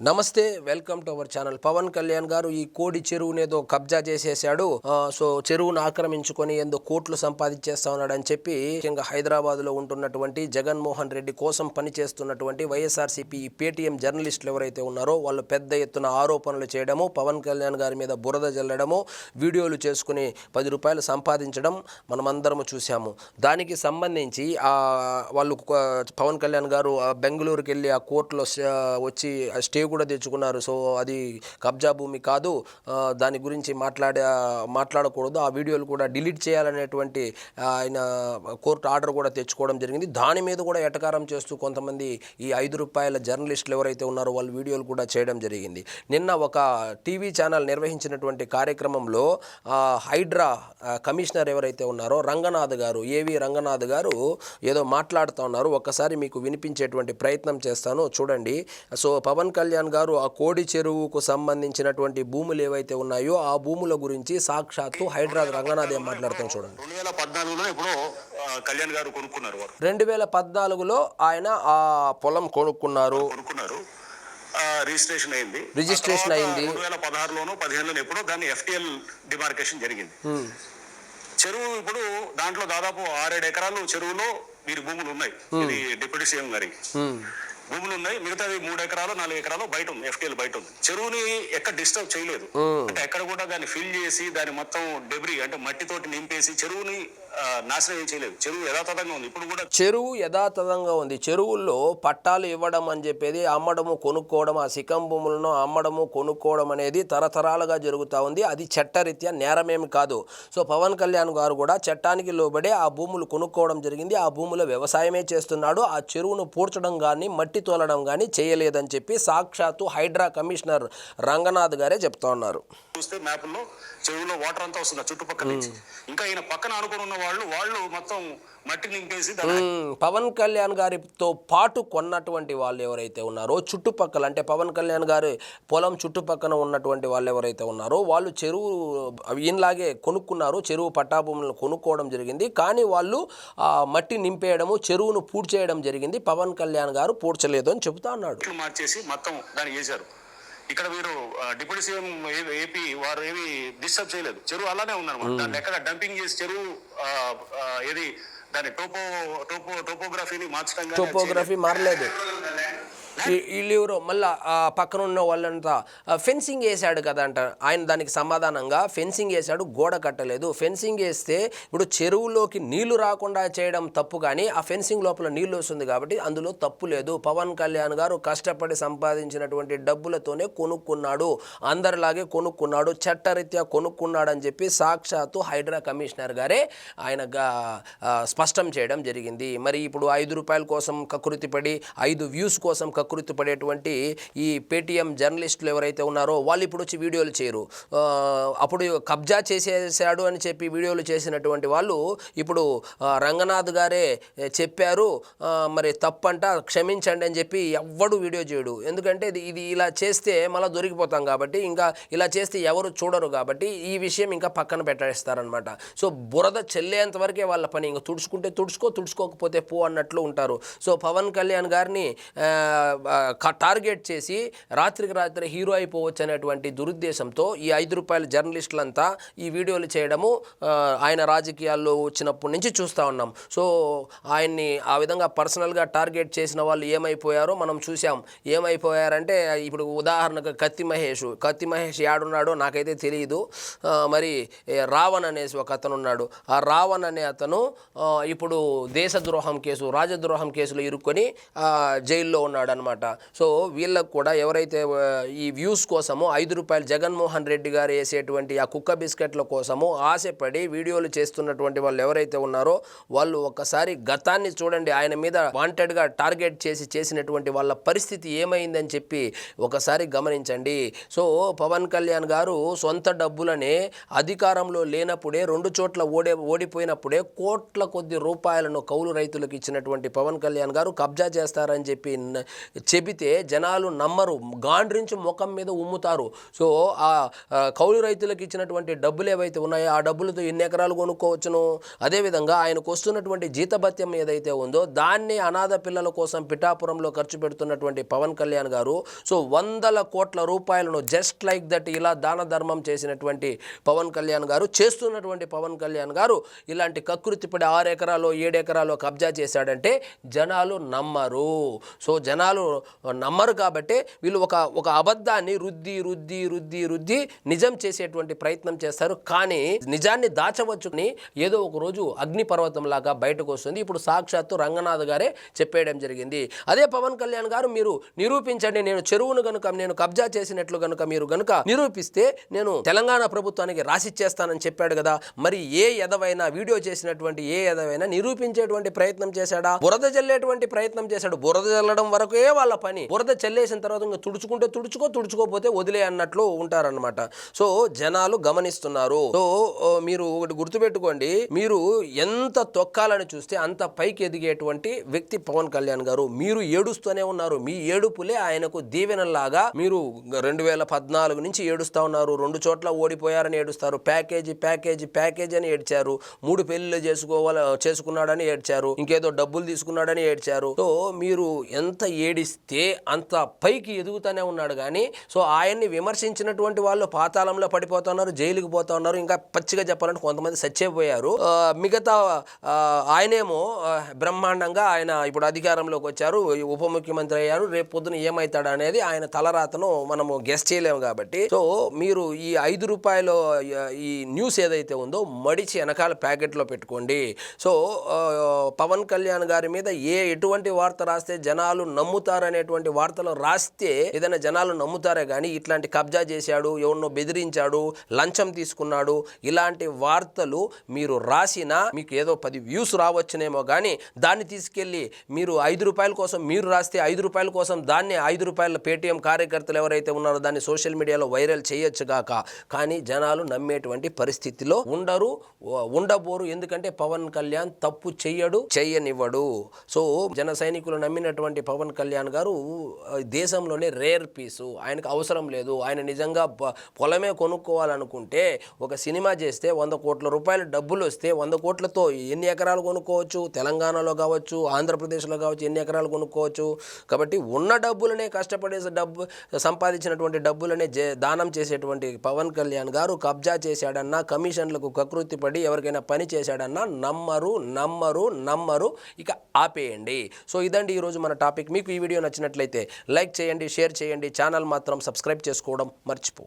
నమస్తే, welcome to our channel. Pawan Kalyan garu ఈ కోడి చెరువునేదో కబ్జా చేసేసాడు, సో చెరువును ఆక్రమించుకొని ఏందో కోట్లు సంపాదించేస్తా ఉన్నాడని చెప్పి ముఖ్యంగా హైదరాబాద్ లో ఉంటున్నటువంటి జగన్మోహన్ రెడ్డి కోసం పనిచేస్తున్నటువంటి వైఎస్ఆర్సీపీ పేటీఎం జర్నలిస్టులు ఎవరైతే ఉన్నారో వాళ్ళు పెద్ద ఎత్తున ఆరోపణలు చేయడము, పవన్ కళ్యాణ్ గారి మీద బురద జల్లడము, వీడియోలు చేసుకుని 10 రూపాయలు సంపాదించడం మనమందరము చూసాము. దానికి సంబంధించి వాళ్ళు పవన్ కళ్యాణ్ గారు బెంగళూరుకి వెళ్ళి ఆ కోర్టులో వచ్చి స్టే కూడా తెచ్చుకున్నారు. సో అది కబ్జా భూమి కాదు, దాని గురించి మాట్లాడకూడదు, ఆ వీడియోలు కూడా డిలీట్ చేయాలనేటువంటి ఆయన కోర్టు ఆర్డర్ కూడా తెచ్చుకోవడం జరిగింది. దాని మీద కూడా ఎటకారం చేస్తూ కొంతమంది ఈ 5 రూపాయల జర్నలిస్టులు ఎవరైతే ఉన్నారో వాళ్ళు వీడియోలు కూడా చేయడం జరిగింది. నిన్న ఒక టీవీ ఛానల్ నిర్వహించినటువంటి కార్యక్రమంలో హైడ్రా కమిషనర్ ఎవరైతే ఉన్నారో రంగనాథ్ గారు, ఏవి రంగనాథ్ గారు ఏదో మాట్లాడుతూ ఉన్నారు. ఒక్కసారి మీకు వినిపించేటువంటి ప్రయత్నం చేస్తాను, చూడండి. సో పవన్ కళ్యాణ్ గారు ఆ కోడి చెరువుకు సంబంధించినటువంటి భూములు ఏవైతే ఉన్నాయో ఆ భూముల గురించి సాక్షాత్తు హైదరాబాద్ రంగనాథ్ ఏం మాట్లాడుతాం చూడండి. 2014లో ఆయన ఆ పొలం కొనుక్కున్నారు, రిజిస్ట్రేషన్ అయింది. 2016లోనో 15లోనో ఎప్పుడో దాన్ని ఎఫ్టిఎల్ డిమార్కేషన్ జరిగింది. చెరువు ఇప్పుడు దాంట్లో దాదాపు 6-7 ఎకరాలు చెరువులో వీరి భూములు ఉన్నాయి. ఇది డిప్యూటీ సీఎం గారి భూములు ఉన్నాయి. మిగతాది 3 ఎకరాలు 4 ఎకరాలు బయట ఉంది, ఎఫ్టిఎల్ బయట ఉంది. చెరువుని ఎక్కడ డిస్టర్బ్ చేయలేదు, అంటే ఎక్కడ కూడా దాన్ని ఫిల్ చేసి దాన్ని మొత్తం డెబ్రీ అంటే మట్టితోటి నింపేసి చెరువుని నాశనం చేయలేదు. చెరువు యథాతథంగా ఉంది. ఇప్పుడు కూడా చెరువు యథాతథంగా ఉంది. చెరువుల్లో పట్టాలు ఇవ్వడం అని చెప్పేది, అమ్మడము కొనుక్కోవడం, ఆ సికం భూములను అమ్మడము కొనుక్కోవడం అనేది తరతరాలుగా జరుగుతూ ఉంది. అది చట్టరీత్యా నేరమేమి కాదు. సో పవన్ కళ్యాణ్ గారు కూడా చట్టానికి లోబడే ఆ భూములు కొనుక్కోవడం జరిగింది. ఆ భూముల వ్యవసాయమే చేస్తున్నాడు. ఆ చెరువును పూడ్చడం కానీ మట్టి తోలడం కానీ చేయలేదని చెప్పి సాక్షాత్తు హైడ్రా కమిషనర్ రంగనాథ్ గారే చెప్తా ఉన్నారు. చూస్తే మ్యాప్లో చెరువులో వాటర్ అంతా వస్తుంది చుట్టుపక్కల నుంచి. ఇంకా ఈయన పక్కన అనుకుని ఉన్న వాళ్ళు మొత్తం మట్టి నింపేసి పవన్ కళ్యాణ్ గారితో పాటు కొన్నటువంటి వాళ్ళు ఎవరైతే ఉన్నారో చుట్టుపక్కల, అంటే పవన్ కళ్యాణ్ గారి పొలం చుట్టుపక్కన ఉన్నటువంటి వాళ్ళు ఎవరైతే ఉన్నారో వాళ్ళు చెరువు ఈయనలాగే కొనుక్కున్నారు. చెరువు పట్టాభూములను కొనుక్కోవడం జరిగింది. కానీ వాళ్ళు మట్టి నింపేయడము, చెరువును పూడ్చేయడం జరిగింది. పవన్ కళ్యాణ్ గారు పూడ్చలేదు అని చెబుతా అన్నాడు. మార్చేసి మొత్తం దాన్ని చేశారు. ఇక్కడ వీరు డిప్యూటీ సీఎం ఏపీ వారు ఏమి డిస్టర్బ్ చేయలేదు. చెరువు అలానే ఉందన్నమాట. దాన్ని ఎక్కడ డంపింగ్ చేసి చెరువు ఏది దాని టోపోగ్రఫీని మార్చడం, టోపోగ్రఫీ మారలేదు. వీళ్ళెవరో మళ్ళీ పక్కన ఉన్న వాళ్ళంతా ఫెన్సింగ్ వేసాడు కదా అంట. ఆయన దానికి సమాధానంగా ఫెన్సింగ్ వేసాడు, గోడ కట్టలేదు. ఫెన్సింగ్ వేస్తే ఇప్పుడు చెరువులోకి నీళ్లు రాకుండా చేయడం తప్పు, కానీ ఆ ఫెన్సింగ్ లోపల నీళ్లు వస్తుంది కాబట్టి అందులో తప్పు లేదు. పవన్ కళ్యాణ్ గారు కష్టపడి సంపాదించినటువంటి డబ్బులతోనే కొనుక్కున్నాడు, అందరిలాగే కొనుక్కున్నాడు, చట్టరీత్యా కొనుక్కున్నాడని చెప్పి సాక్షాత్తు హైడ్రా కమిషనర్ గారే ఆయన స్పష్టం చేయడం జరిగింది. మరి ఇప్పుడు 5 రూపాయల కోసం కకృతిపడి, 5 వ్యూస్ కోసం కకృతి పడేటువంటి ఈ పేటీఎం జర్నలిస్టులు ఎవరైతే ఉన్నారో వాళ్ళు ఇప్పుడు వచ్చి వీడియోలు చేయరు. అప్పుడు కబ్జా చేసేసాడు అని చెప్పి వీడియోలు చేసినటువంటి వాళ్ళు ఇప్పుడు రంగనాథ్ గారే చెప్పారు, మరి తప్పంట క్షమించండి అని చెప్పి ఎవ్వడు వీడియో చేయడు. ఎందుకంటే ఇది ఇలా చేస్తే మళ్ళీ దొరికిపోతాం కాబట్టి, ఇంకా ఇలా చేస్తే ఎవరు చూడరు కాబట్టి ఈ విషయం ఇంకా పక్కన పెట్టేస్తారనమాట. సో బురద చెల్లేంత వరకే వాళ్ళ పని. ఇంకా తుడుచుకుంటే తుడుచుకోకపోతే పో అన్నట్లు ఉంటారు. సో పవన్ కళ్యాణ్ గారిని టార్గెట్ చేసి రాత్రికి రాత్రి హీరో అయిపోవచ్చు అనేటువంటి దురుద్దేశంతో ఈ 5 రూపాయల జర్నలిస్టులంతా ఈ వీడియోలు చేయడము ఆయన రాజకీయాల్లో వచ్చినప్పటి నుంచి చూస్తూ ఉన్నాం. సో ఆయన్ని ఆ విధంగా పర్సనల్గా టార్గెట్ చేసిన వాళ్ళు ఏమైపోయారో మనం చూసాం. ఏమైపోయారంటే ఇప్పుడు ఉదాహరణకు కత్తి మహేష్ యాడున్నాడో నాకైతే తెలియదు. మరి రావణ్ అనేసి ఒక అతను ఉన్నాడు. ఆ రావణ్ అనే అతను ఇప్పుడు దేశద్రోహం కేసు, రాజద్రోహం కేసులో ఇరుక్కొని జైల్లో ఉన్నాడు అనమాట. సో వీళ్ళకు కూడా ఎవరైతే ఈ వ్యూస్ కోసము 5 రూపాయలు జగన్మోహన్ రెడ్డి గారు వేసేటువంటి ఆ కుక్క బిస్కెట్ల కోసము ఆశపడి వీడియోలు చేస్తున్నటువంటి వాళ్ళు ఎవరైతే ఉన్నారో వాళ్ళు ఒక్కసారి గతాన్ని చూడండి. ఆయన మీద వాంటెడ్గా టార్గెట్ చేసినటువంటి వాళ్ళ పరిస్థితి ఏమైందని చెప్పి ఒకసారి గమనించండి. సో పవన్ కళ్యాణ్ గారు సొంత డబ్బులనే అధికారంలో లేనప్పుడే 2 చోట్ల ఓడిపోయినప్పుడే కోట్ల కొద్ది రూపాయలను కౌలు రైతులకు ఇచ్చినటువంటి పవన్ కళ్యాణ్ గారు కబ్జా చేస్తారని చెప్పి చెబితే జనాలు నమ్మరు, గాండ్రించి ముఖం మీద ఉమ్ముతారు. సో ఆ కౌలు రైతులకు ఇచ్చినటువంటి డబ్బులు ఏవైతే ఉన్నాయో ఆ డబ్బులతో ఎన్ని ఎకరాలు కొనుక్కోవచ్చును. అదేవిధంగా ఆయనకు వస్తున్నటువంటి జీతభత్యం ఏదైతే ఉందో దాన్ని అనాథ పిల్లల కోసం పిఠాపురంలో ఖర్చు పెడుతున్నటువంటి పవన్ కళ్యాణ్ గారు సో 100 కోట్ల రూపాయలను జస్ట్ లైక్ దట్ ఇలా దాన ధర్మం చేసినటువంటి పవన్ కళ్యాణ్ గారు, చేస్తున్నటువంటి పవన్ కళ్యాణ్ గారు ఇలాంటి కకృతిపడి 6 ఎకరాలు 7 ఎకరాలు కబ్జా చేశాడంటే జనాలు నమ్మరు. సో జనాలు నమ్మరు కాబట్టి వీళ్ళు ఒక అబద్ధాన్ని రుద్ది రుద్ది రుద్ది రుద్ది నిజం చేసేటువంటి ప్రయత్నం చేస్తారు. కానీ నిజాన్ని దాచవచ్చుని ఏదో ఒక రోజు అగ్నిపర్వతం లాగా బయటకు వస్తుంది. ఇప్పుడు సాక్షాత్తు రంగనాథ్ గారే చెప్పేయడం జరిగింది. అదే పవన్ కళ్యాణ్ గారు మీరు నిరూపించండి, నేను చెరువును కనుక నేను కబ్జా చేసినట్లు కనుక మీరు కనుక నిరూపిస్తే నేను తెలంగాణ ప్రభుత్వానికి రాసిచ్చేస్తానని చెప్పాడు కదా. మరి ఏ ఎదవైనా వీడియో చేసినటువంటి ఏ ఎదవైనా నిరూపించేటువంటి ప్రయత్నం చేశాడా? బురద చల్లేటువంటి ప్రయత్నం చేశాడు. బురద చల్లడం వరకే వాళ్ళ పని. బురద చల్లేసిన తర్వాత ఇంకా తుడుచుకుంటే తుడుచుకోపోతే వదిలే అన్నట్లు ఉంటారన్నమాట. సో జనాలు గమనిస్తున్నారు. సో మీరు ఒకటి గుర్తుపెట్టుకోండి, మీరు ఎంత తొక్కాలని చూస్తే అంత పైకి ఎదిగేటువంటి వ్యక్తి పవన్ కళ్యాణ్ గారు. మీరు ఏడుస్తూనే ఉన్నారు. మీ ఏడుపులే ఆయనకు దీవెనలాగా. మీరు 2014 నుంచి ఏడుస్తా ఉన్నారు. 2 చోట్ల ఓడిపోయారని ఏడుస్తారు. ప్యాకేజీ అని ఏడ్చారు. 3 పెళ్లిళ్ళు చేసుకున్నాడని ఏడ్చారు. ఇంకేదో డబ్బులు తీసుకున్నాడని ఏడ్చారు. సో మీరు ఎంత ఏడిస్తే అంత పైకి ఎదుగుతూనే ఉన్నాడు. కానీ సో ఆయన్ని విమర్శించినటువంటి వాళ్ళు పాతాళంలో పడిపోతున్నారు, జైలుకి పోతా ఉన్నారు. ఇంకా పచ్చిగా చెప్పాలంటే కొంతమంది చచ్చిపోయారు. మిగతా ఆయనేమో బ్రహ్మాండంగా ఆయన ఇప్పుడు అధికారంలోకి వచ్చారు, ఉప ముఖ్యమంత్రి అయ్యారు. రేపు పొద్దున ఏమవుతాడు అనేది ఆయన తలరాతను మనము గెస్ చేయలేము. కాబట్టి సో మీరు ఈ 5 రూపాయల ఈ న్యూస్ ఏదైతే ఉందో మడిచి వెనకాల ప్యాకెట్లో పెట్టుకోండి. సో పవన్ కళ్యాణ్ గారి మీద ఎటువంటి వార్త రాస్తే జనాలు నమ్ముతారనేటువంటి వార్తలు రాస్తే ఏదైనా జనాలు నమ్ముతారే కానీ ఇట్లాంటి కబ్జా చేశాడు, ఎవరినో బెదిరించాడు, లంచం తీసుకున్నాడు, ఇలాంటి వార్తలు మీరు రాసినా మీకు ఏదో 10 వ్యూస్ రావచ్చునేమో. కానీ దాన్ని తీసుకెళ్ళి మీరు 5 రూపాయల కోసం మీరు రాస్తే 5 రూపాయల కోసం దాన్ని 5 రూపాయల పేటీఎం కార్యకర్తలు ఎవరైతే ఉన్నారో దాన్ని సోషల్ మీడియాలో వైరల్ చేయొచ్చుగాక. కానీ జనాలు నమ్మేటువంటి పరిస్థితిలో ఉండబోరు. ఎందుకంటే పవన్ కళ్యాణ్ తప్పు చెయ్యనివ్వడు. సో జన సైనికులు నమ్మినటువంటి పవన్ కళ్యాణ్ గారు దేశంలోనే రేర్ పీసు. ఆయనకు అవసరం లేదు. ఆయన నిజంగా పొలమే కొనుక్కోవాలనుకుంటే ఒక సినిమా చేస్తే 100 కోట్ల రూపాయలు డబ్బులు వస్తే 100 కోట్లతో ఎన్ని ఎకరాలు కొనుక్కోవచ్చు? తెలంగాణలో కావచ్చు, ఆంధ్రప్రదేశ్లో కావచ్చు, ఎన్ని ఎకరాలు కొనుక్కోవచ్చు? కాబట్టి ఉన్న డబ్బులనే కష్టపడే సంపాదించినటువంటి డబ్బులనే దానం చేసేటువంటి పవన్ కళ్యాణ్ గారు కబ్జా చేశాడన్నా, కమిషన్లకు కకృతి పడి ఎవరికైనా పని చేశాడన్నా నమ్మరు. ఇక ఆపేయండి. సో ఇదండి ఈరోజు మన టాపిక్. మీకు ఈ వీడియో నచ్చినట్లయితే లైక్ చేయండి, షేర్ చేయండి. ఛానల్ మాత్రం సబ్స్క్రైబ్ చేసుకోవడం మర్చిపోండి.